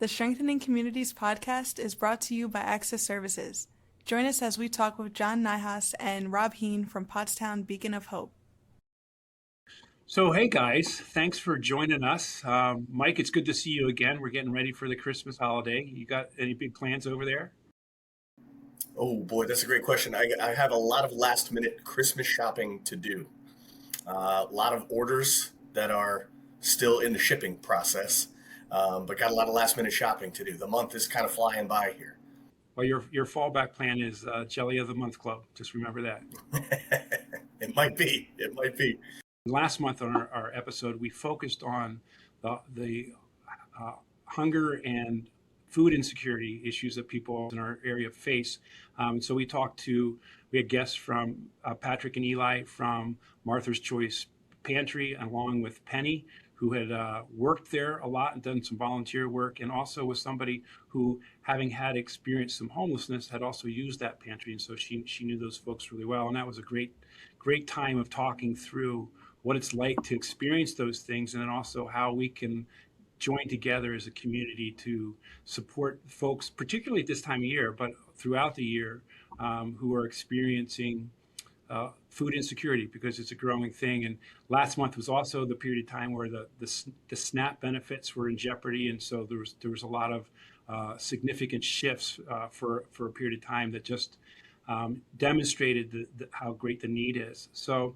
The Strengthening Communities podcast is brought to you by Access Services. Join us as we talk with John Niarhos and Rob Heayn from Pottstown Beacon of Hope. So, hey guys, thanks for joining us. Mike, it's good to see you again. We're getting ready for the Christmas holiday. You got any big plans over there? Oh boy, that's a great question. I have a lot of last minute Christmas shopping to do. A lot of orders that are still in the shipping process, but got a lot of last minute shopping to do. The month is kind of flying by here. Well, your fallback plan is Jelly of the Month Club. Just remember that. It might be. It might be. Last month on our episode, we focused on the hunger and food insecurity issues that people in our area face. So we had guests from Patrick and Eli from Martha's Choice Pantry, along with Penny, who had worked there a lot and done some volunteer work, and also was somebody who, having had experienced some homelessness, had also used that pantry. And so she knew those folks really well. And that was a great time of talking through what it's like to experience those things, and then also how we can join together as a community to support folks, particularly at this time of year, but throughout the year, who are experiencing food insecurity, because it's a growing thing. And last month was also the period of time where the SNAP benefits were in jeopardy, and so there was a lot of significant shifts for a period of time that just demonstrated how great the need is. So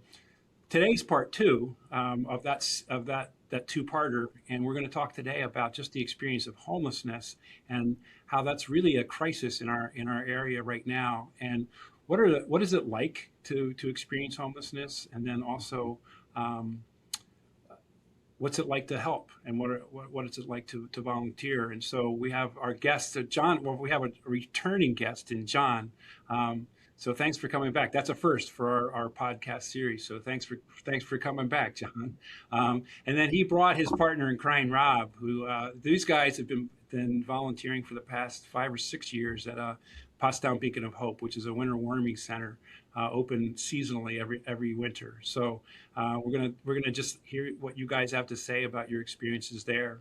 today's part two of that two-parter, and we're going to talk today about just the experience of homelessness and how that's really a crisis in our area right now, and what is it like to experience homelessness, and then also what's it like to help, and what is it like to volunteer. And so we have our guest, John. Well, we have a returning guest in John. So thanks for coming back. That's a first for our podcast series. So thanks for coming back, John. And then he brought his partner in crime, Rob, who these guys have been volunteering for the past 5 or 6 years at Pottstown Beacon of Hope, which is a winter warming center, open seasonally every winter. So we're gonna just hear what you guys have to say about your experiences there.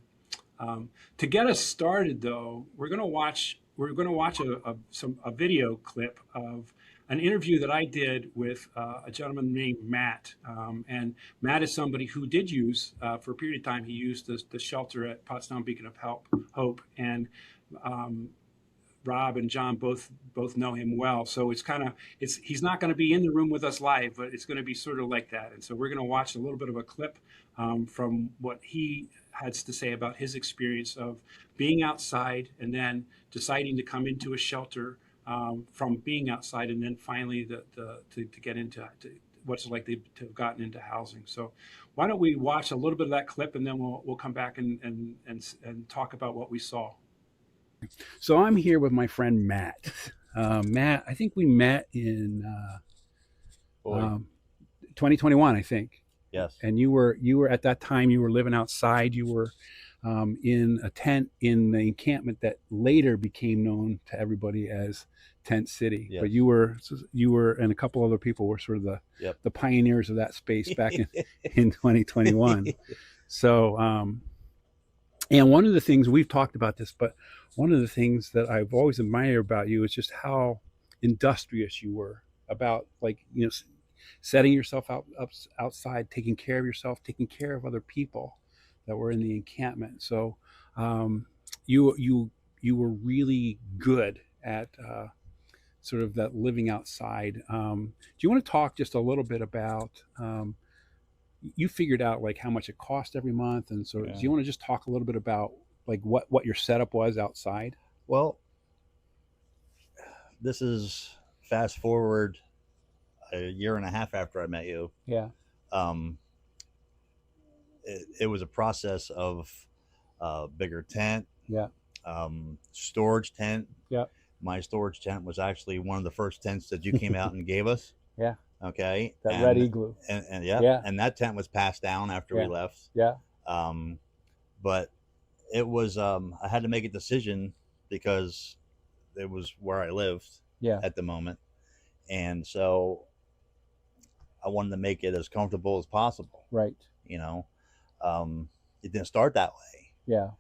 To get us started, though, we're gonna watch a video clip of an interview that I did with a gentleman named Matt. And Matt is somebody who did use, for a period of time, he used the shelter at Pottstown Beacon of Hope. And Rob and John both know him well. So he's not going to be in the room with us live, but it's going to be sort of like that. And so we're going to watch a little bit of a clip from what he has to say about his experience of being outside and then deciding to come into a shelter from being outside, and then finally to get into what's it like to have gotten into housing. So why don't we watch a little bit of that clip, and then we'll come back and talk about what we saw. So I'm here with my friend Matt. Matt, I think we met in 2021, I think. Yes. And you were at that time, you were living outside. You were in a tent in the encampment that later became known to everybody as Tent City. Yes. But you were and a couple other people were sort of the pioneers of that space back in 2021. So and one of the things, we've talked about this, but one of the things that I've always admired about you is just how industrious you were about, like, setting yourself outside, taking care of yourself, taking care of other people that were in the encampment. So you were really good at sort of that living outside. Do you want to talk just a little bit about, you figured out like how much it cost every month, and so do you want to just talk a little bit about like what your setup was outside? Well, this is fast forward a year and a half after I met you. Yeah. It was a process of bigger tent. Yeah. Storage tent. Yeah. My storage tent was actually one of the first tents that you came out and gave us. Yeah. Okay. That red igloo. And yeah. And that tent was passed down after we left. Yeah. But it was, I had to make a decision because it was where I lived at the moment. And so I wanted to make it as comfortable as possible. Right. It didn't start that way. Yeah.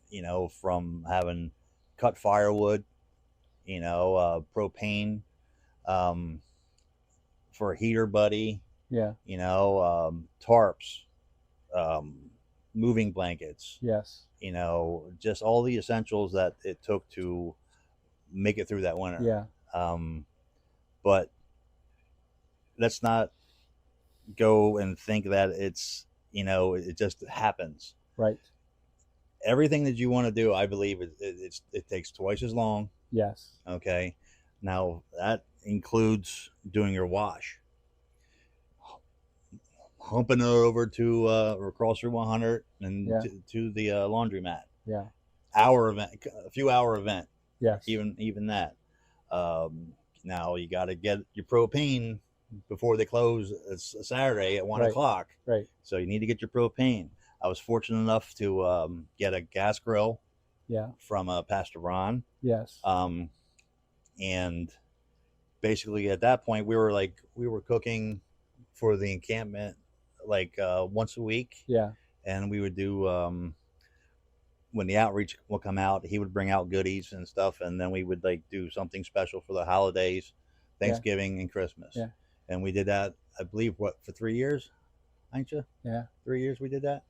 you know, from having cut firewood, you know, propane, for a heater buddy, Yeah. you know, tarps, moving blankets, Yes. you know, just all the essentials that it took to make it through that winter. Yeah. But let's not go and think that it's, you know, it just happens. Right. Everything that you want to do, I believe it takes twice as long. Yes. Okay. Now that includes doing your wash, humping it over to across Route 100 and Yeah. to the laundromat. Yeah. A few hour event. Yes. Even that. Now you got to get your propane before they close. It's a Saturday at 1 o'clock. Right. So you need to get your propane. I was fortunate enough to get a gas grill. Yeah. From Pastor Ron. Yes. And basically at that point we were cooking for the encampment like once a week. Yeah. And we would do when the outreach will come out, he would bring out goodies and stuff, and then we would like do something special for the holidays, Thanksgiving and Christmas. Yeah. And we did that, I believe, for 3 years, ain't you? Yeah. 3 years we did that.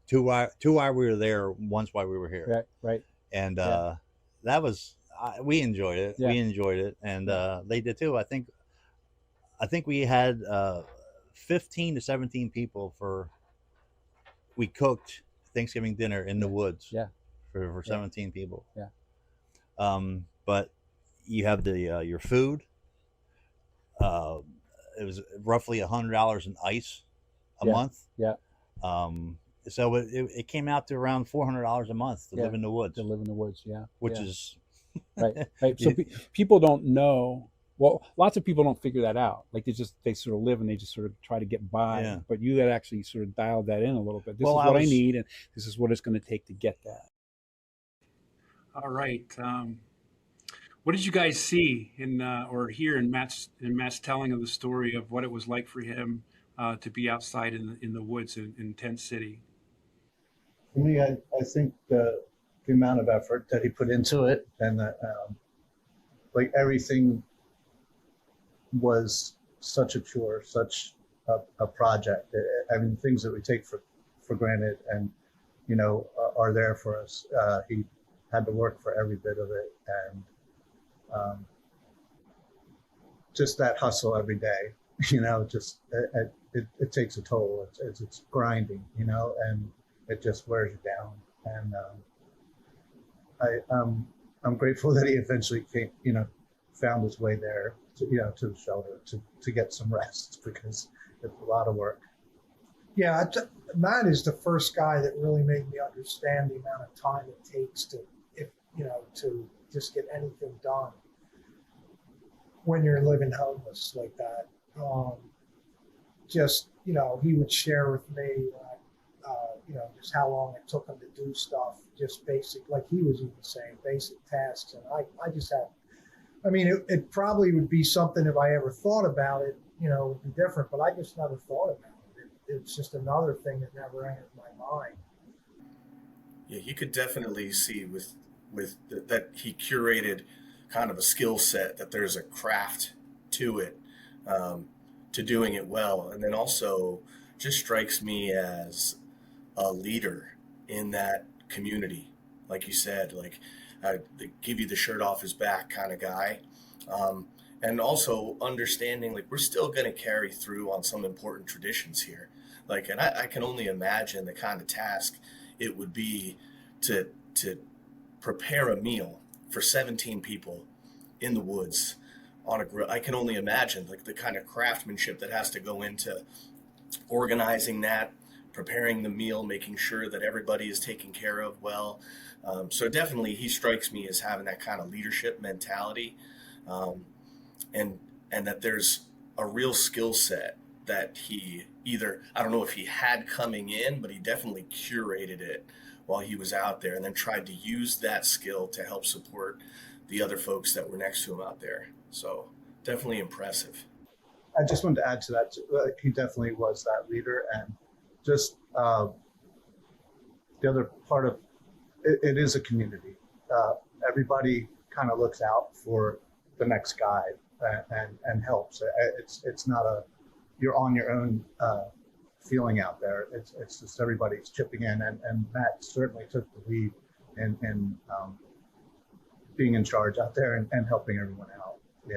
2 while we were there, once while we were here. Right. And that was we enjoyed it. Yeah. We enjoyed it, and they did too. I think we had 15 to 17 people we cooked Thanksgiving dinner in the woods. Yeah. For 17 people. Yeah. But you have the your food. It was roughly $100 in ice a month. Yeah. So it came out to around $400 a month to live in the woods. To live in the woods, yeah. Which is right. So people don't know. Well, lots of people don't figure that out. Like they sort of live and they just sort of try to get by. Yeah. But you had actually sort of dialed that in a little bit. This is what I need, and this is what it's going to take to get that. All right. What did you guys see or hear in Matt's telling of the story of what it was like for him to be outside in the woods in Tent City? For me, I think the amount of effort that he put into it, and like everything was such a chore, such a project. I mean, things that we take for granted and, you know, are there for us. He had to work for every bit of it, and just that hustle every day, you know, just it takes a toll. It's grinding, you know, and it just wears you down. And I'm grateful that he eventually came, you know, found his way there to the shelter to get some rest, because it's a lot of work. Yeah, Matt is the first guy that really made me understand the amount of time it takes to just get anything done when you're living homeless like that. He would share with me, just how long it took him to do stuff, just basic, like he was even saying, basic tasks. And I just had, it probably would be something if I ever thought about it, it would be different, but I just never thought about it. It's just another thing that never entered my mind. Yeah, you could definitely see that he curated kind of a skill set, that there's a craft to it, to doing it well. And then also just strikes me as a leader in that community. Like you said, give you the shirt off his back kind of guy. And also understanding, like, we're still going to carry through on some important traditions here. And I can only imagine the kind of task it would be to prepare a meal for 17 people in the woods on a grill. I can only imagine the kind of craftsmanship that has to go into organizing that, preparing the meal, making sure that everybody is taken care of well. So definitely he strikes me as having that kind of leadership mentality, and that there's a real skill set that he I don't know if he had coming in, but he definitely curated it while he was out there, and then tried to use that skill to help support the other folks that were next to him out there. So definitely impressive. I just wanted to add to that. He definitely was that leader, and just the other part of it is a community. Everybody kind of looks out for the next guy and helps. It's not you're on your own feeling out there. It's just everybody's chipping in, and Matt certainly took the lead in being in charge out there and helping everyone out. Yeah.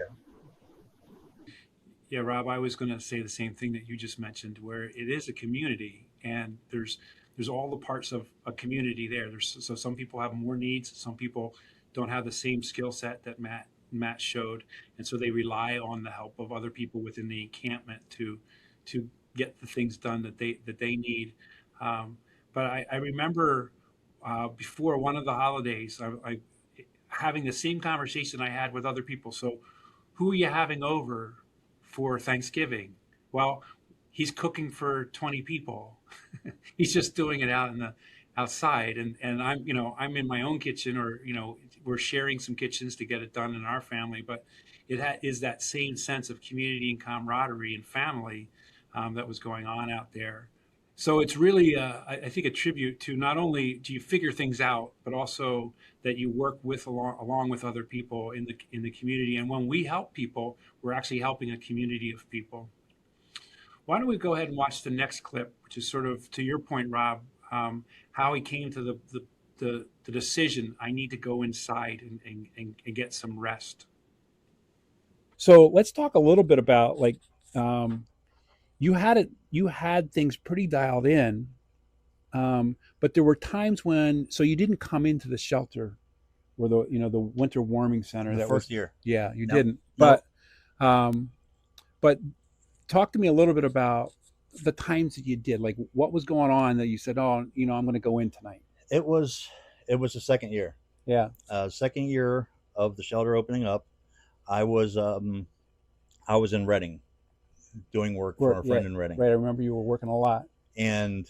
Yeah, Rob, I was going to say the same thing that you just mentioned, where it is a community, and there's all the parts of a community there. So some people have more needs, some people don't have the same skill set that Matt showed, and so they rely on the help of other people within the encampment to get the things done that they need. But I remember before one of the holidays, I having the same conversation I had with other people. So, who are you having over for Thanksgiving? Well, he's cooking for 20 people. He's just doing it outside, and I'm in my own kitchen, or we're sharing some kitchens to get it done in our family. But it is that same sense of community and camaraderie and family that was going on out there. So it's really, I think, a tribute to not only do you figure things out, but also that you work along with other people in the community. And when we help people, we're actually helping a community of people. Why don't we go ahead and watch the next clip, which is sort of, to your point, Rob, how he came to the decision, I need to go inside and get some rest. So let's talk a little bit about, like, you had things pretty dialed in, but there were times when, so you didn't come into the shelter or the winter warming center. The first year. Yeah, you Nope. didn't. Nope. But talk to me a little bit about the times that you did. Like, what was going on that you said, oh, I'm going to go in tonight? It was the second year. Yeah. Second year of the shelter opening up. I was in Reading, doing work for a friend in Reading. Right. I remember you were working a lot. And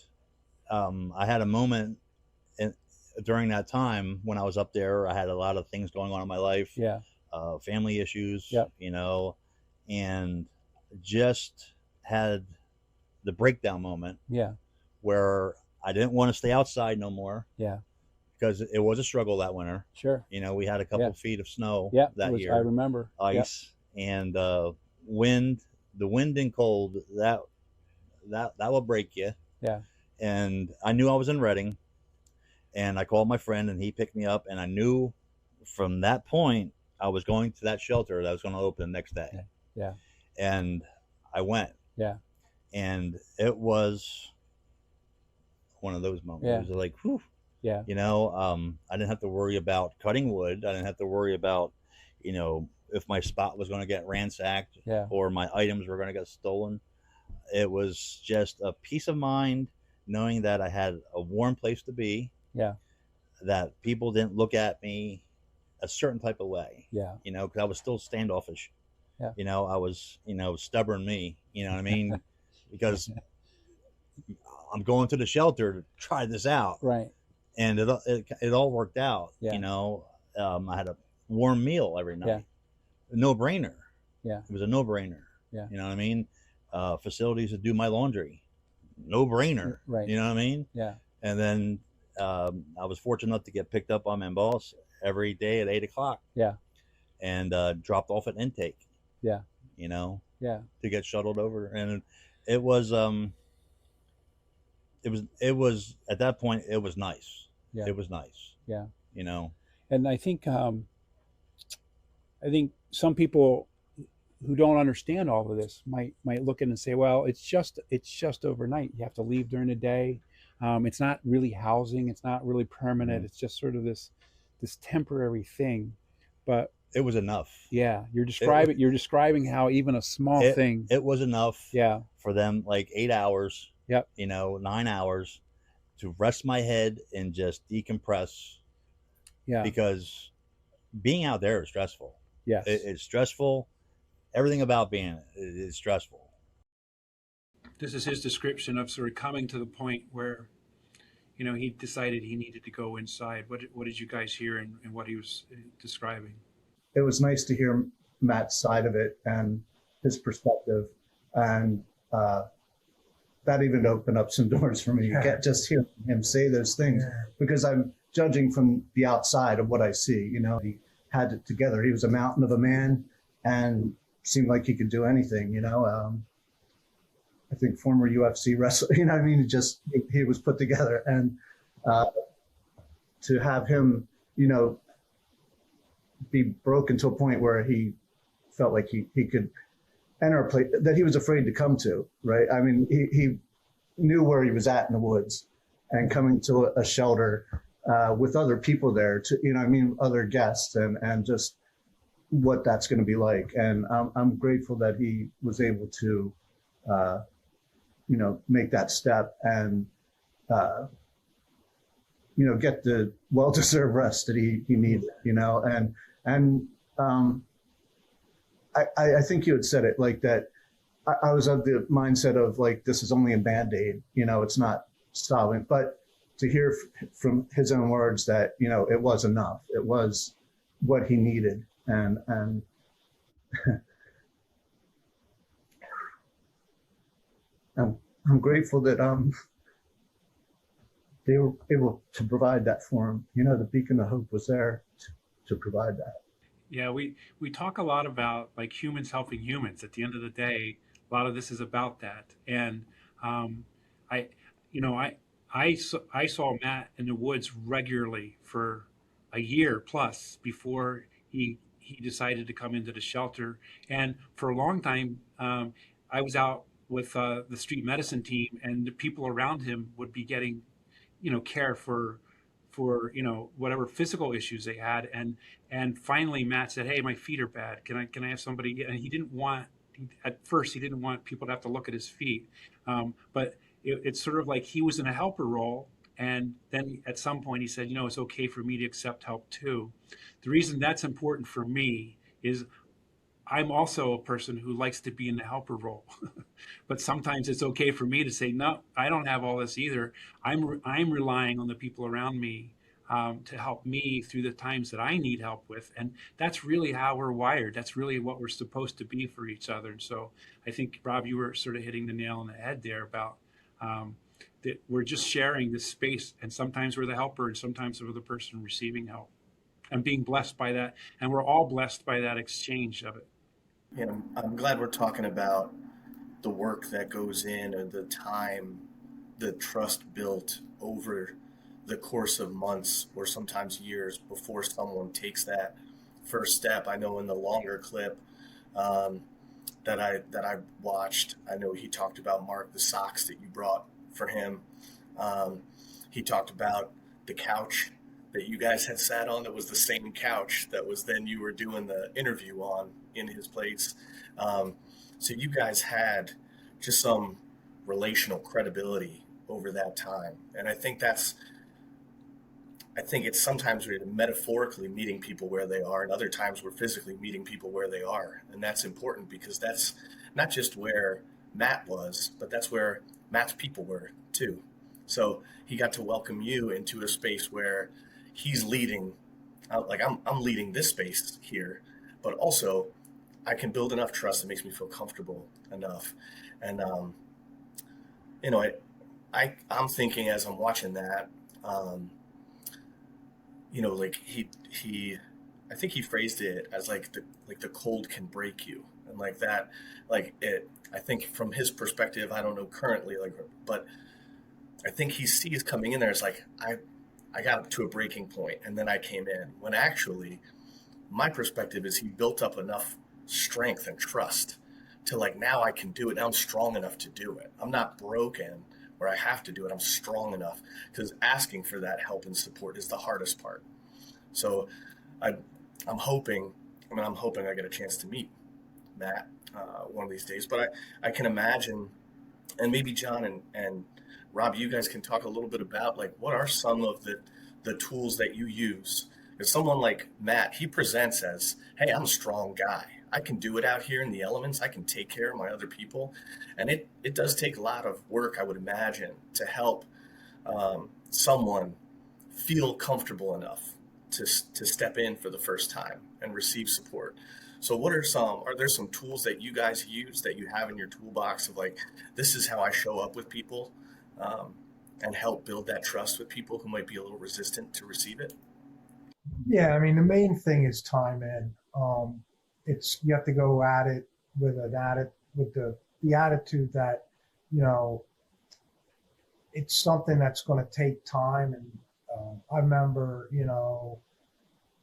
I had a moment during that time when I was up there. I had a lot of things going on in my life. Yeah. Family issues. Yep. And just had the breakdown moment. Yeah. Where I didn't want to stay outside no more. Yeah. Because it was a struggle that winter. Sure. We had a couple feet of snow that year. I remember. Ice and wind. The wind and cold, that will break you. Yeah. And I knew I was in Reading, and I called my friend, and he picked me up, and I knew from that point I was going to that shelter that was going to open the next day. Yeah. And I went. Yeah. And it was one of those moments. Yeah. It was like, whew. Yeah. I didn't have to worry about cutting wood. I didn't have to worry about, if my spot was going to get ransacked or my items were going to get stolen. It was just a peace of mind knowing that I had a warm place to be. Yeah. That people didn't look at me a certain type of way. Yeah. Because I was still standoffish. Yeah. I was, stubborn me, you know what I mean? Because I'm going to the shelter to try this out. Right. And it all worked out. Yeah. I had a warm meal every night. Yeah. No brainer. Yeah. It was a no brainer. Yeah. You know what I mean? Facilities to do my laundry. No brainer. Right. You know what I mean? Yeah. And then I was fortunate enough to get picked up by my boss every day at 8:00. Yeah. And dropped off at intake. Yeah. Yeah. To get shuttled over. And it was at that point it was nice. Yeah. It was nice. Yeah. And I think some people who don't understand all of this might look at it and say, well, it's just overnight. You have to leave during the day. It's not really housing. It's not really permanent. Mm-hmm. It's just sort of this temporary thing. But it was enough. Yeah, you're describing how even a small thing. It was enough. Yeah. For them, like 8 hours. Yep. 9 hours to rest my head and just decompress. Yeah. Because being out there is stressful. Yes. It's stressful. Everything about being is stressful. This is his description of sort of coming to the point where, he decided he needed to go inside. What did you guys hear in what he was describing? It was nice to hear Matt's side of it and his perspective. And that even opened up some doors for me. You can't just hear him say those things because judging from the outside of what I see. He had it together. He was a mountain of a man and seemed like he could do anything. I think former UFC wrestler. He was put together, and to have him, be broken to a point where he felt like he could enter a place that he was afraid to come to, right? I mean, he knew where he was at in the woods, and coming to a shelter with other people there, to other guests, and just what that's going to be like. And I'm grateful that he was able to, make that step and, get the well-deserved rest that he needed, and I think you had said it like that. I was of the mindset of like, this is only a Band-Aid, it's not solvent, but to hear from his own words that, it was enough. It was what he needed. And I'm grateful that they were able to provide that for him. The Beacon of Hope was there to provide that. Yeah, we talk a lot about like humans helping humans. At the end of the day, a lot of this is about that. And I saw Matt in the woods regularly for a year plus before he decided to come into the shelter. And for a long time, I was out with the street medicine team, and the people around him would be getting, care for whatever physical issues they had. And finally Matt said, "Hey, my feet are bad. Can I have somebody?" And at first he didn't want people to have to look at his feet. But it's sort of like he was in a helper role. And then at some point he said, it's okay for me to accept help too. The reason that's important for me is I'm also a person who likes to be in the helper role. But sometimes it's okay for me to say, no, I don't have all this either. I'm relying on the people around me to help me through the times that I need help with. And that's really how we're wired. That's really what we're supposed to be for each other. And so I think, Rob, you were sort of hitting the nail on the head there about that we're just sharing this space. And sometimes we're the helper, and sometimes we're the person receiving help, and being blessed by that. And we're all blessed by that exchange of it. I'm glad we're talking about the work that goes in, and the time, the trust built over the course of months or sometimes years before someone takes that first step. I know in the longer clip that I watched, I know he talked about, Mark, the socks that you brought for him. He talked about the couch that you guys had sat on that was the same couch that was then you were doing the interview on in his place. So you guys had just some relational credibility over that time. And I think it's sometimes we're metaphorically meeting people where they are, and other times we're physically meeting people where they are. And that's important, because that's not just where Matt was, but that's where Matt's people were too. So he got to welcome you into a space where he's leading, like I'm leading this space here, but also I can build enough trust that makes me feel comfortable enough. And, I'm thinking as I'm watching that, like I think he phrased it as like the cold can break you. And like that, like it, I think from his perspective, I don't know currently, but I think he sees coming in there as like, I got to a breaking point and then I came in, when actually my perspective is he built up enough strength and trust to like, now I can do it. Now I'm strong enough to do it. I'm not broken where I have to do it. I'm strong enough, because asking for that help and support is the hardest part. So I'm hoping I get a chance to meet Matt one of these days, but I can imagine, and maybe John and Rob, you guys can talk a little bit about like, what are some of the tools that you use? Because someone like Matt, he presents as, hey, I'm a strong guy. I can do it out here in the elements. I can take care of my other people. And it does take a lot of work, I would imagine, to help someone feel comfortable enough to step in for the first time and receive support. So are there some tools that you guys use that you have in your toolbox of like, this is how I show up with people and help build that trust with people who might be a little resistant to receive it? Yeah, I mean, the main thing is time in. You have to go at it with the attitude that, you know, it's something that's going to take time. And I remember, you know,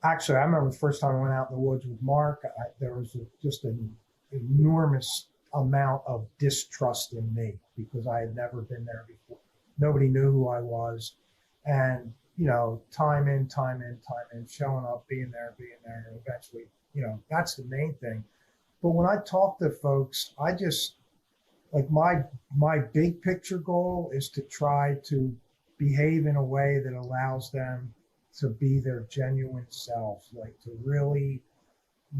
actually, I remember the first time I went out in the woods with Mark, there was just an enormous amount of distrust in me because I had never been there before. Nobody knew who I was. And, you know, time in, showing up, being there, and eventually, you know, that's the main thing. But when I talk to folks, I just, like, my big picture goal is to try to behave in a way that allows them to be their genuine selves, like to really,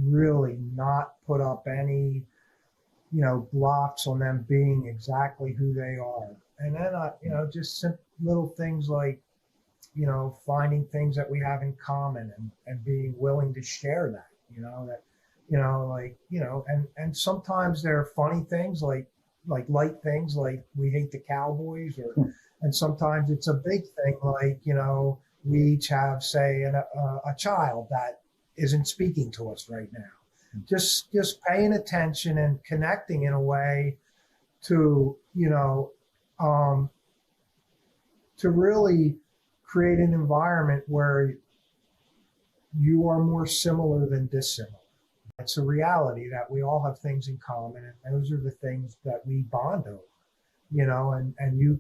really not put up any, you know, blocks on them being exactly who they are. And then, you know, just little things like, you know, finding things that we have in common and being willing to share that, you know, that, you know, like, you know, and sometimes there are funny things like light things like we hate the Cowboys, or, and sometimes it's a big thing like, you know, we each have, say, a child that isn't speaking to us right now. Just paying attention and connecting in a way to, you know, to really create an environment where you are more similar than dissimilar. It's a reality that we all have things in common, and those are the things that we bond over, you know, and you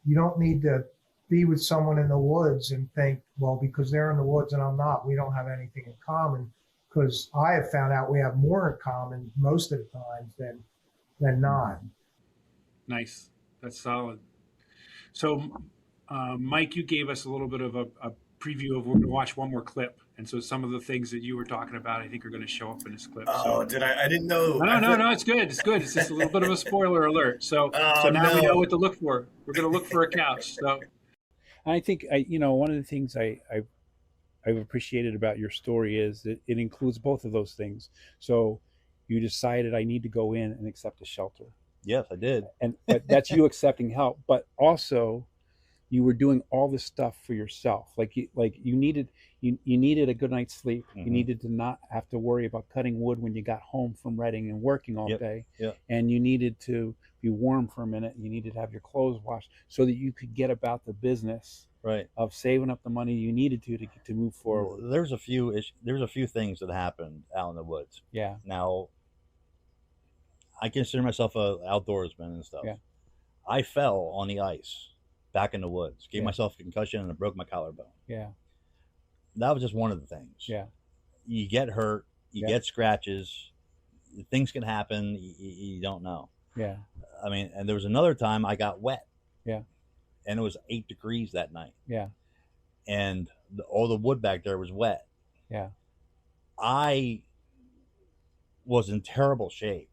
don't need to be with someone in the woods and think, well, because they're in the woods and I'm not, we don't have anything in common, because I have found out we have more in common most of the times than not. Nice. That's solid. So, Mike, you gave us a little bit of a preview of, we're going to watch one more clip. And so some of the things that you were talking about, I think, are going to show up in this clip. Oh, did I? I didn't know. No, it's good. It's good. It's just a little bit of a spoiler alert. So now we know what to look for. We're going to look for a couch. So I think, you know, one of the things I've appreciated about your story is that it includes both of those things. So you decided, I need to go in and accept a shelter. Yes, I did. And that's you accepting help, but also you were doing all this stuff for yourself. Like you needed a good night's sleep. Mm-hmm. You needed to not have to worry about cutting wood when you got home from Reading and working all day. Yep. And you needed to be warm for a minute. You needed to have your clothes washed so that you could get about the business of saving up the money you needed to move forward. There's a few things that happened out in the woods. Yeah. Now, I consider myself a outdoorsman and stuff. Yeah. I fell on the ice back in the woods, gave myself a concussion, and I broke my collarbone. Yeah. That was just one of the things. Yeah. You get hurt, you get scratches, things can happen, you don't know. Yeah. I mean, and there was another time I got wet. Yeah. And it was 8 degrees that night. Yeah. And all the wood back there was wet. Yeah. I was in terrible shape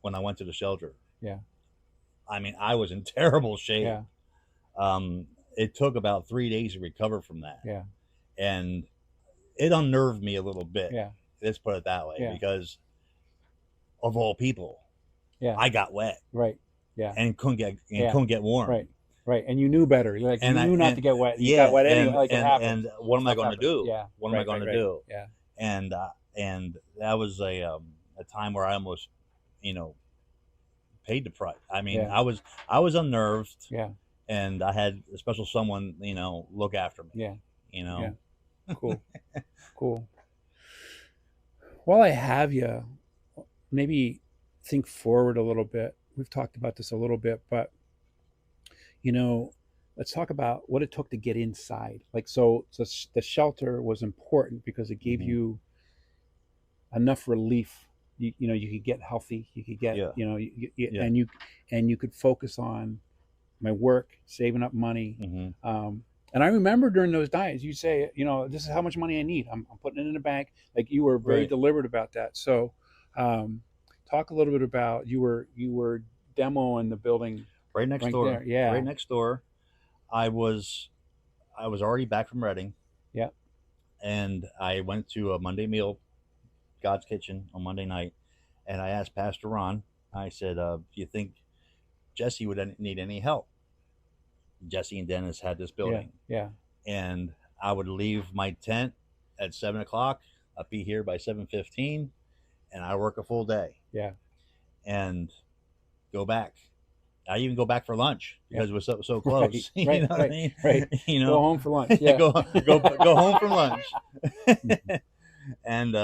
when I went to the shelter. Yeah. I mean, I was in terrible shape. Yeah. It took about 3 days to recover from that. Yeah. And it unnerved me a little bit. Yeah. Let's put it that way. Yeah. Because of all people, I got wet. Right. Yeah. And couldn't get warm. Right. Right. And you knew better. Like, you knew not to get wet. You got wet anyway. Like, it happened. And what am I going to do? Yeah. What am I going to do? Yeah. And that was a time where I almost, paid the price. I mean, I was unnerved. Yeah. And I had a special someone, look after me. Yeah. Yeah. Cool. Cool. While I have you, maybe think forward a little bit. We've talked about this a little bit, but let's talk about what it took to get inside. Like, so the shelter was important because it gave you enough relief. You could get healthy. You could get, and you could focus on my work, saving up money. Mm-hmm. And I remember during those nights, you say, this is how much money I need. I'm putting it in the bank. Like, you were very deliberate about that. So, talk a little bit about you were demoing the building right next door. There. Yeah, right next door. I was already back from Reading. Yeah, and I went to a Monday meal, God's Kitchen, on Monday night, and I asked Pastor Ron. I said, "Do you think Jesse would need any help?" Jesse and Dennis had this building. Yeah. And I would leave my tent at 7:00. I'd be here by 7:15, and I work a full day. Yeah. And go back. I even go back for lunch because it was so close. Right, You know what I mean? Right. You know, go home for lunch. Yeah. go home for lunch. And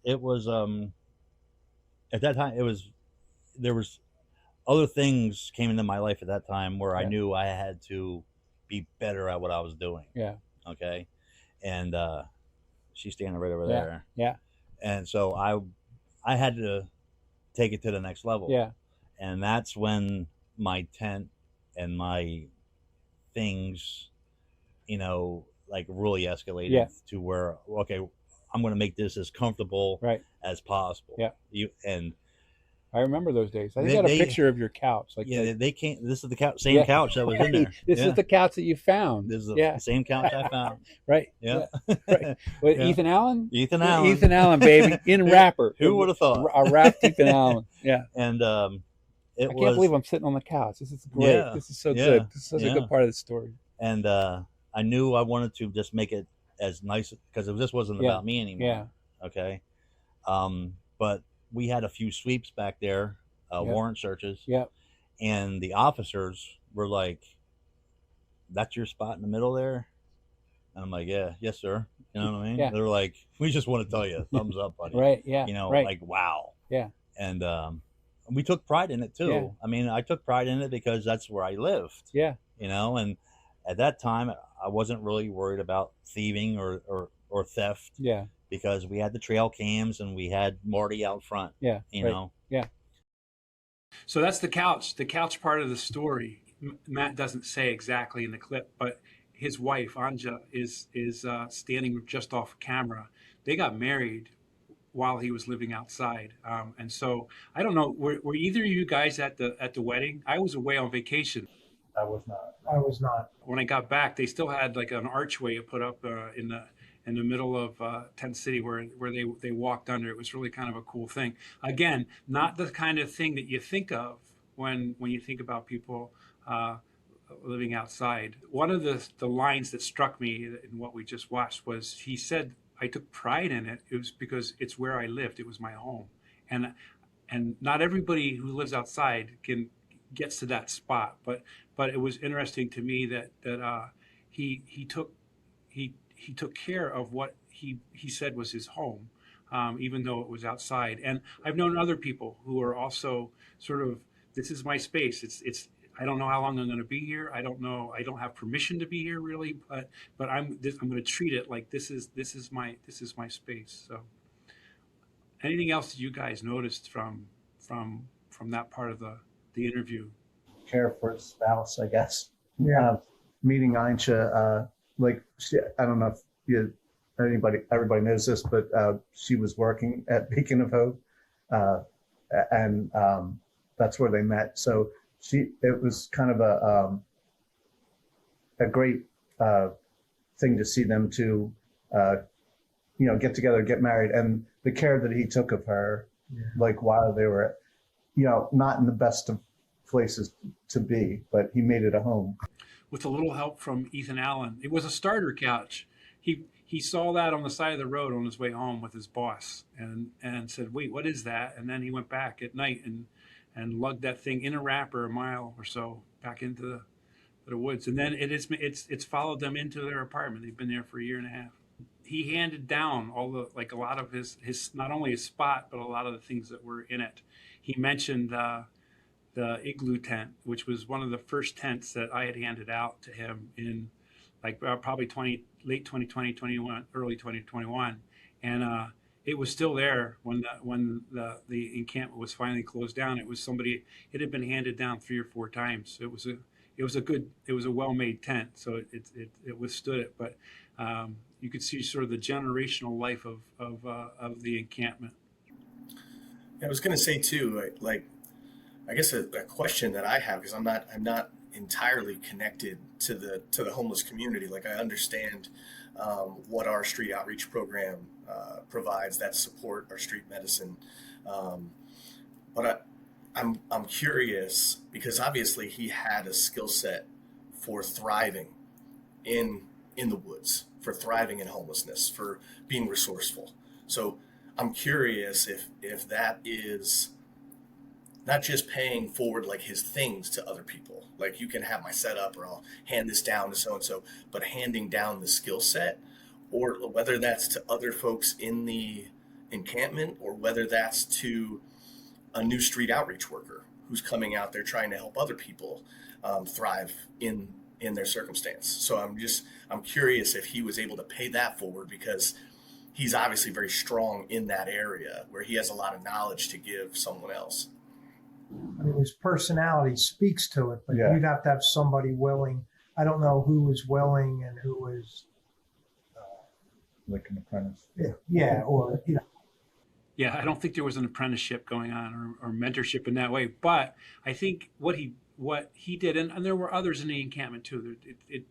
it was at that time there was other things came into my life at that time where I knew I had to be better at what I was doing. Yeah. Okay. And she's standing right over there. Yeah. And so I had to take it to the next level. Yeah. And that's when my tent and my things, like really escalated to where, okay, I'm going to make this as comfortable as possible. Yeah. I remember those days. I think I got a picture of your couch. They came. This is the couch, same couch that was in there. This is the couch that you found. This is the same couch I found. Right. Yeah. Right. Ethan Allen. Ethan Allen. Ethan Allen, baby, in wrapper. Who would have thought? A wrapped Ethan Allen. Yeah. And I can't believe I'm sitting on the couch. This is great. Yeah, this is so good. This is such a good part of the story. And I knew I wanted to just make it as nice because this wasn't about me anymore. Yeah. Okay. But we had a few sweeps back there, warrant searches. Yeah. And the officers were like, "That's your spot in the middle there?" And I'm like, "Yes, sir." You know what I mean? Yeah. They're like, "We just want to tell you, thumbs up, buddy." Right. Yeah. Like, wow. Yeah. And we took pride in it too. Yeah. I mean, I took pride in it because that's where I lived. Yeah. And at that time, I wasn't really worried about thieving or theft. Yeah. Because we had the trail cams and we had Marty out front. Yeah. You know? Yeah. So that's the couch part of the story. Matt doesn't say exactly in the clip, but his wife, Anja, is standing just off camera. They got married while he was living outside. And so I don't know, were either of you guys at the wedding? I was away on vacation. I was not. I was not. When I got back, they still had like an archway put up in the middle of Tent City where they walked under. It was really kind of a cool thing. Again, not the kind of thing that you think of when you think about people living outside. One of the lines that struck me in what we just watched was he said, "I took pride in it. It was because it's where I lived. It was my home." And not everybody who lives outside gets to that spot, but it was interesting to me that he took care of what he said was his home, even though it was outside. And I've known other people who are also sort of, this is my space. It's I don't know how long I'm going to be here. I don't know. I don't have permission to be here really, but I'm going to treat it like this is my space. So, anything else that you guys noticed from that part of the interview? Care for his spouse, I guess. Yeah. Meeting Aincha, I don't know if everybody knows this, but she was working at Beacon of Hope, and that's where they met. So it was kind of a great thing to see them two, get together, get married, and the care that he took of her, like while they were, not in the best of places to be, but he made it a home. With a little help from Ethan Allen. It was a starter couch. He saw that on the side of the road on his way home with his boss and said, "Wait, what is that?" And then he went back at night and lugged that thing in a wrapper a mile or so back into the woods. And then it's followed them into their apartment. They've been there for a year and a half. He handed down a lot of his not only his spot, but a lot of the things that were in it. He mentioned the igloo tent, which was one of the first tents that I had handed out to him in probably late 2020, 21, early 2021. And it was still there when the encampment was finally closed down. It had been handed down 3 or 4 times. It was a well-made tent, so it withstood it. But you could see sort of the generational life of the encampment. I was going to say too, I guess a question that I have, because I'm not entirely connected to the homeless community. Like, I understand what our street outreach program provides, that support our street medicine, but I'm curious, because obviously he had a skill set for thriving in the woods, for thriving in homelessness, for being resourceful. So I'm curious if that is not just paying forward like his things to other people, like you can have my setup or I'll hand this down to so and so, but handing down the skill set, or whether that's to other folks in the encampment, or whether that's to a new street outreach worker who's coming out there trying to help other people thrive in their circumstance. So I'm curious if he was able to pay that forward, because he's obviously very strong in that area where he has a lot of knowledge to give someone else. I mean, his personality speaks to it, but you'd have to have somebody willing. I don't know who was willing and who was like an apprentice. Yeah, or Yeah, I don't think there was an apprenticeship going on or mentorship in that way. But I think what he did, and there were others in the encampment too.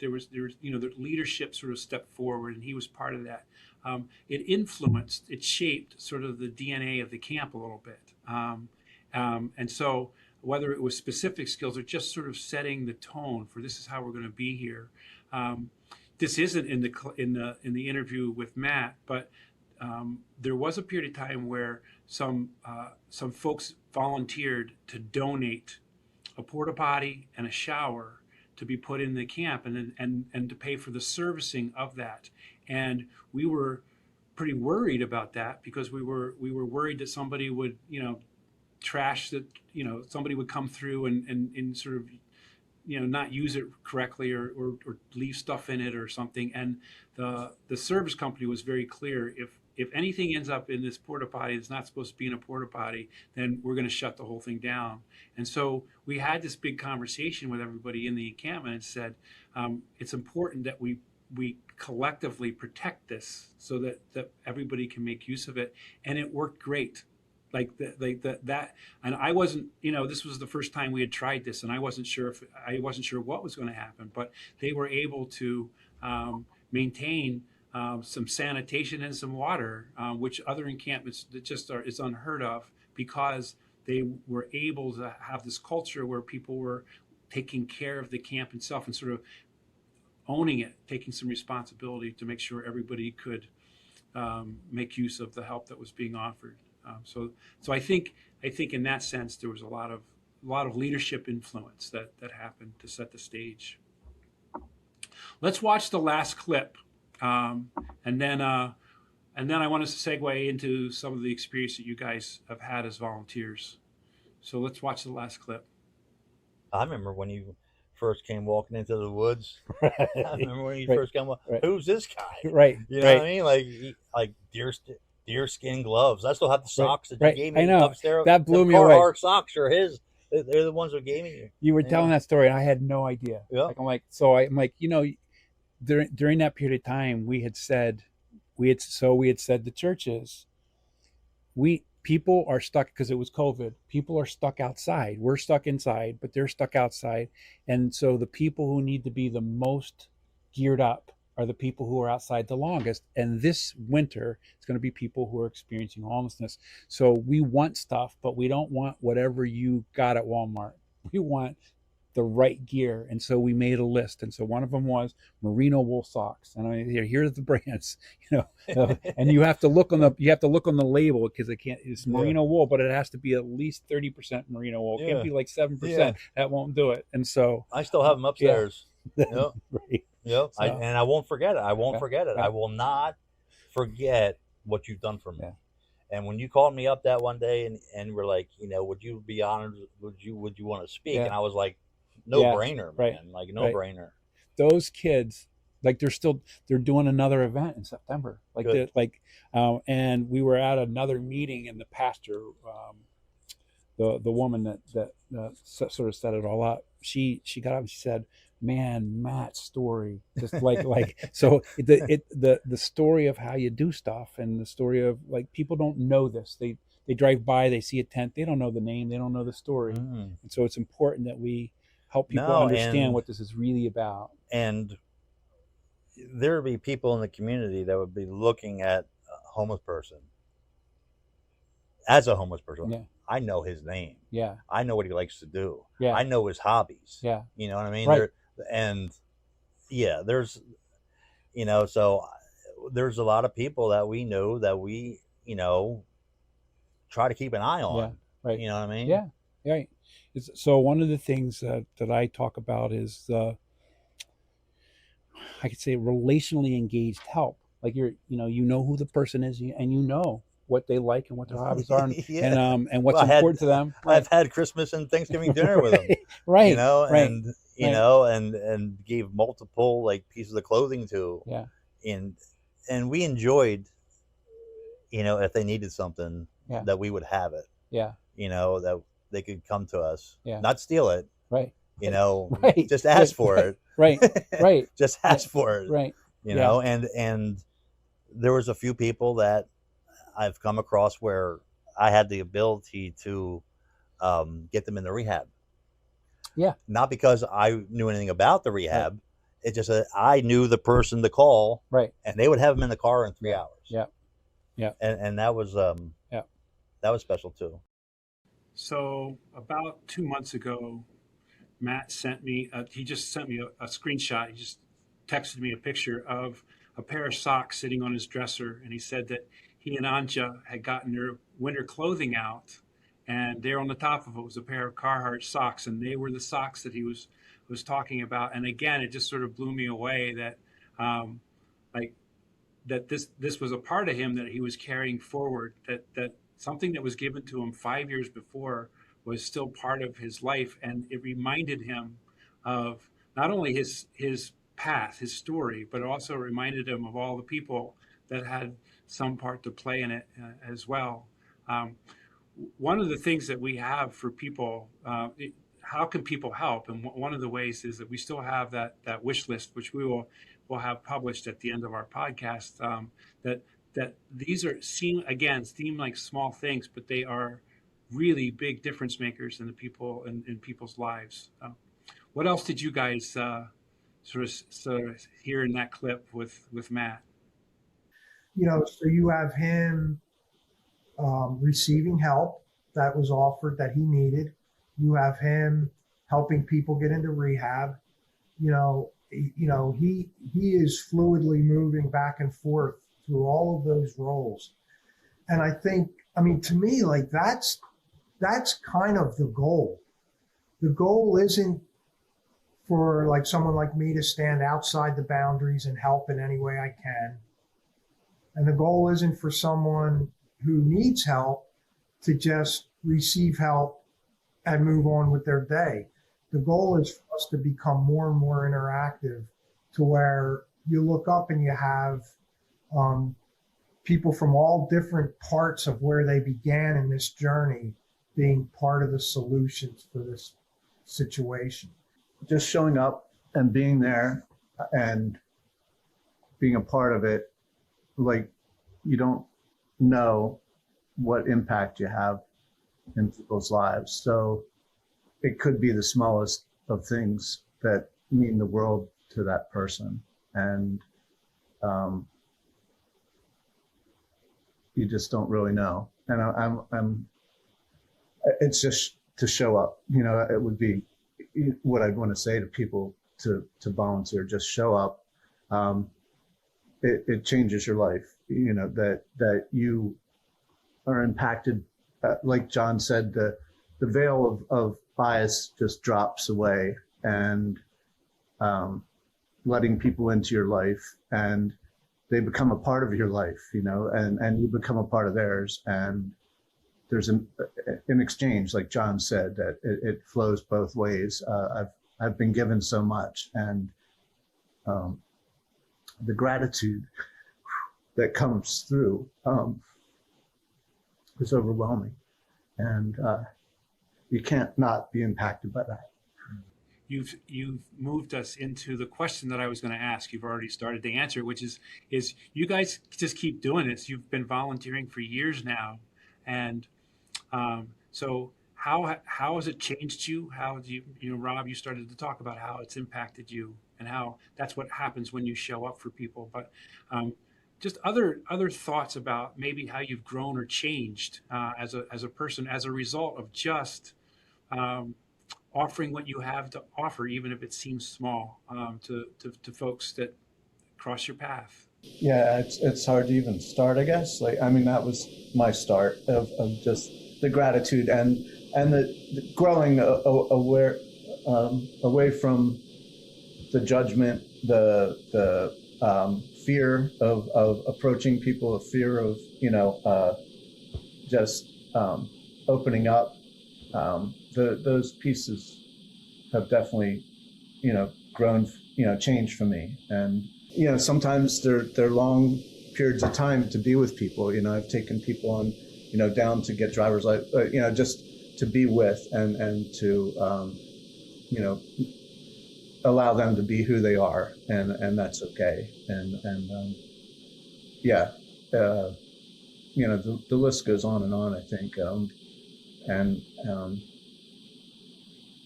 There was the leadership sort of stepped forward, and he was part of that. It shaped sort of the DNA of the camp a little bit. And so whether it was specific skills or just sort of setting the tone for this is how we're going to be here. This isn't in the interview with Matt, but there was a period of time where some folks volunteered to donate a porta potty and a shower to be put in the camp, and to pay for the servicing of that. And we were pretty worried about that, because we were worried that somebody would trash that, somebody would come through and sort of not use it correctly or leave stuff in it or something. And the service company was very clear, if anything ends up in this porta potty that's not supposed to be in a porta potty, then we're going to shut the whole thing down. And so we had this big conversation with everybody in the encampment and said, it's important that we collectively protect this so that everybody can make use of it. And it worked great. That, and I wasn't, this was the first time we had tried this, and I wasn't sure what was going to happen, but they were able to maintain some sanitation and some water, which other encampments that is unheard of, because they were able to have this culture where people were taking care of the camp itself and sort of owning it, taking some responsibility to make sure everybody could make use of the help that was being offered. So I think in that sense there was a lot of leadership influence that happened to set the stage. Let's watch the last clip, and then I want us to segue into some of the experience that you guys have had as volunteers. So let's watch the last clip. I remember when you first came walking into the woods. Right. I remember when you first came. Who's this guy? Right. You know what I mean? Like deerskin gloves. I still have the socks that you gave me. I know. Upstairs. That blew me away. Carhartt socks are his. They're the ones that gave me you. You were telling that story, and I had no idea. Yeah. I'm like, during that period of time, we had said the churches, people are stuck because it was COVID. People are stuck outside. We're stuck inside, but they're stuck outside. And so the people who need to be the most geared up are the people who are outside the longest. And this winter, it's going to be people who are experiencing homelessness. So we want stuff, but we don't want whatever you got at Walmart. We want the right gear. And so we made a list. And so one of them was merino wool socks. And here's the brands, and you have to look on the label, because it's merino wool, but it has to be at least 30% merino wool. It can't be like 7%. Yeah. That won't do it. And so I still have them upstairs. Yep. Right. Yep. So, and I won't forget it. I will not forget what you've done for me. Yeah. And when you called me up that one day and were like, would you be honored? Would you want to speak? Yeah. And I was like, no brainer, man. Right. Like no brainer. Those kids, like they're doing another event in September. And we were at another meeting, and the pastor, the woman that sort of set it all up, she got up and she said, "Man, Matt's story, just so the story of how you do stuff, and the story of people don't know this. They drive by, they see a tent, they don't know the name, they don't know the story, and so it's important that we help people understand what this is really about." And there would be people in the community that would be looking at a homeless person as a homeless person. Yeah. I know his name. Yeah. I know what he likes to do. Yeah. I know his hobbies. Yeah. You know what I mean? Right. And yeah, there's, so there's a lot of people that we know that we, try to keep an eye on. Yeah, right. You know what I mean? Yeah, right. So one of the things that I talk about is I could say relationally engaged help. Like you know who the person is, and you know what they like and what their hobbies are, and yeah. and what's important to them. Right. I've had Christmas and Thanksgiving dinner with them. Right. And and gave multiple like pieces of clothing to. Yeah. And we enjoyed, if they needed something, that we would have it. Yeah. That they could come to us. Yeah. Not steal it. Right. Right. Just ask for it. Right. Right. Just ask for it. Right. And there was a few people that I've come across where I had the ability to get them in the rehab. Yeah. Not because I knew anything about the rehab. Right. It's just that I knew the person to call. Right. And they would have them in the car in 3 hours. Yeah. Yeah. And that was that was special too. So about 2 months ago, Matt sent me, he just sent me a screenshot. He just texted me a picture of a pair of socks sitting on his dresser. And he said that he and Anja had gotten their winter clothing out, and there on the top of it was a pair of Carhartt socks. And they were the socks that he was talking about. And again, it just sort of blew me away that, that this was a part of him that he was carrying forward, that something that was given to him 5 years before was still part of his life. And it reminded him of not only his path, his story, but also reminded him of all the people that had some part to play in it as well. One of the things that we have for people, how can people help? And one of the ways is that we still have that wish list, which we'll have published at the end of our podcast, that these seem like small things, but they are really big difference makers in the people in people's lives. What else did you guys sort of hear in that clip with Matt? So you have him receiving help that was offered that he needed. You have him helping people get into rehab. He is fluidly moving back and forth through all of those roles. And I think, to me, like that's kind of the goal. The goal isn't for like someone like me to stand outside the boundaries and help in any way I can. And the goal isn't for someone who needs help to just receive help and move on with their day. The goal is for us to become more and more interactive to where you look up and you have people from all different parts of where they began in this journey being part of the solutions for this situation. Just showing up and being there and being a part of it, like you don't know what impact you have in people's lives. So it could be the smallest of things that mean the world to that person. And you just don't really know. And it's just to show up, it would be what I'd want to say to people to volunteer, just show up. It changes your life, that you are impacted. Like John said, the veil of bias just drops away, and letting people into your life, and they become a part of your life, and you become a part of theirs. And there's an exchange, like John said, that it flows both ways. I've been given so much, and the gratitude that comes through is overwhelming, and you can't not be impacted by that. You've moved us into the question that I was going to ask. You've already started to answer, which is you guys just keep doing this. You've been volunteering for years now, and so how has it changed you? How do you, Rob, you started to talk about how it's impacted you and how that's what happens when you show up for people. But just other thoughts about maybe how you've grown or changed as a person as a result of just offering what you have to offer, even if it seems small, to folks that cross your path? Yeah, it's hard to even start, I guess. Like, I mean, that was my start of just the gratitude and the growing aware, away from the judgment, the fear of approaching people, the fear of, just opening up. Those pieces have definitely, grown, changed for me. And sometimes they're long periods of time to be with people. I've taken people on, down to get driver's license, just to be with and to, allow them to be who they are, and that's okay. And yeah, the list goes on, I think.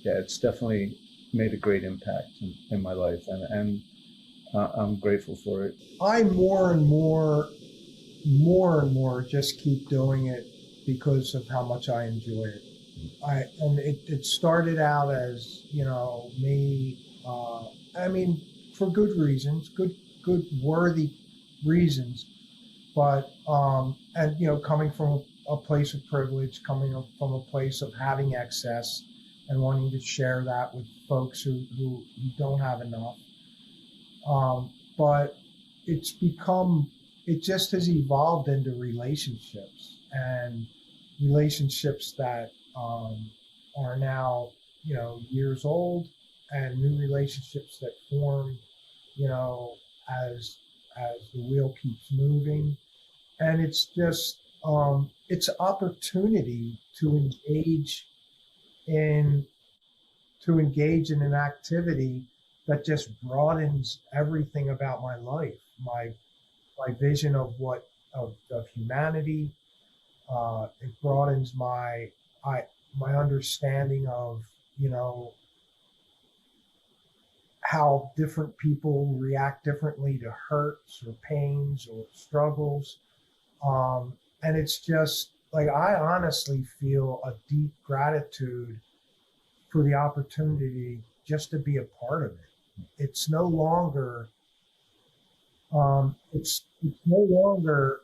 Yeah, it's definitely made a great impact in my life, and I'm grateful for it. I more and more just keep doing it because of how much I enjoy it. And it started out as, me, I mean, for good reasons, good worthy reasons, but, and, coming from a place of privilege, coming from a place of having excess and wanting to share that with folks who don't have enough. But it just has evolved into relationships, and relationships that are now, years old, and new relationships that form, as the wheel keeps moving. And it's just, it's opportunity to engage in an activity that just broadens everything about my life, my vision of humanity. It broadens my understanding of, how different people react differently to hurts or pains or struggles. And it's just like, I honestly feel a deep gratitude for the opportunity just to be a part of it. It's no longer, it's no longer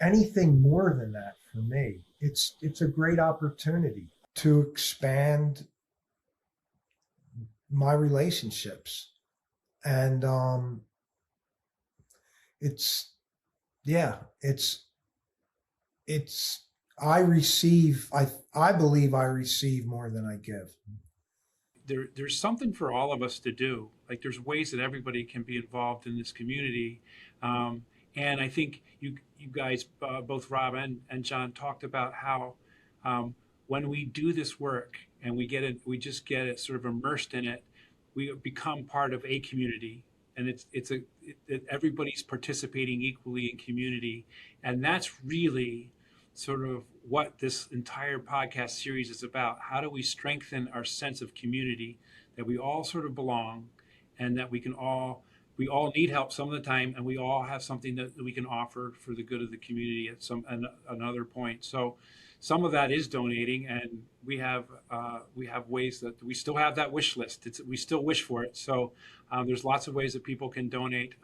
anything more than that for me. It's a great opportunity to expand my relationships. And I believe I receive more than I give. There's something for all of us to do. Like, there's ways that everybody can be involved in this community. And I think you guys, both Rob and John, talked about how when we do this work and we just get it sort of immersed in it, we become part of a community, and everybody's participating equally in community. And that's really sort of what this entire podcast series is about. How do we strengthen our sense of community, that we all sort of belong, and that we all need help some of the time, and we all have something that we can offer for the good of the community at another point. So some of that is donating, and we have ways that we still have that wish list. We still wish for it. So there's lots of ways that people can donate.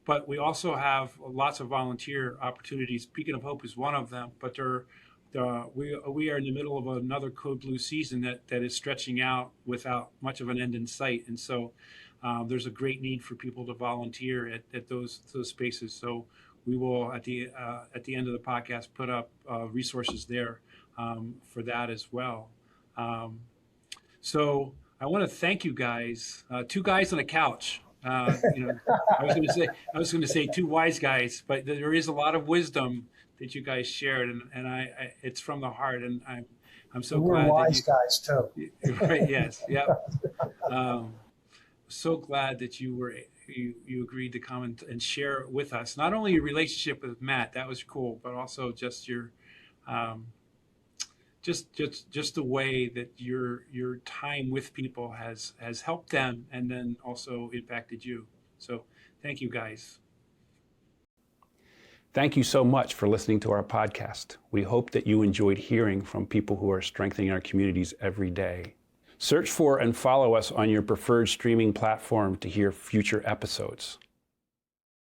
But we also have lots of volunteer opportunities. Beacon of Hope is one of them, but we are in the middle of another Code Blue season that is stretching out without much of an end in sight. And so there's a great need for people to volunteer at those spaces. So we will, at the end of the podcast, put up resources there for that as well. So I want to thank you guys, two guys on a couch. I was going to say two wise guys, but there is a lot of wisdom that you guys shared, and I it's from the heart, and I'm so glad. We're wise guys too. Right? Yes. Yep. So glad that you agreed to come and share with us not only your relationship with Matt, that was cool, but also just your just the way that your time with people has helped them and then also impacted you. So thank you guys. Thank you so much for listening to our podcast. We hope that you enjoyed hearing from people who are strengthening our communities every day. Search for and follow us on your preferred streaming platform to hear future episodes.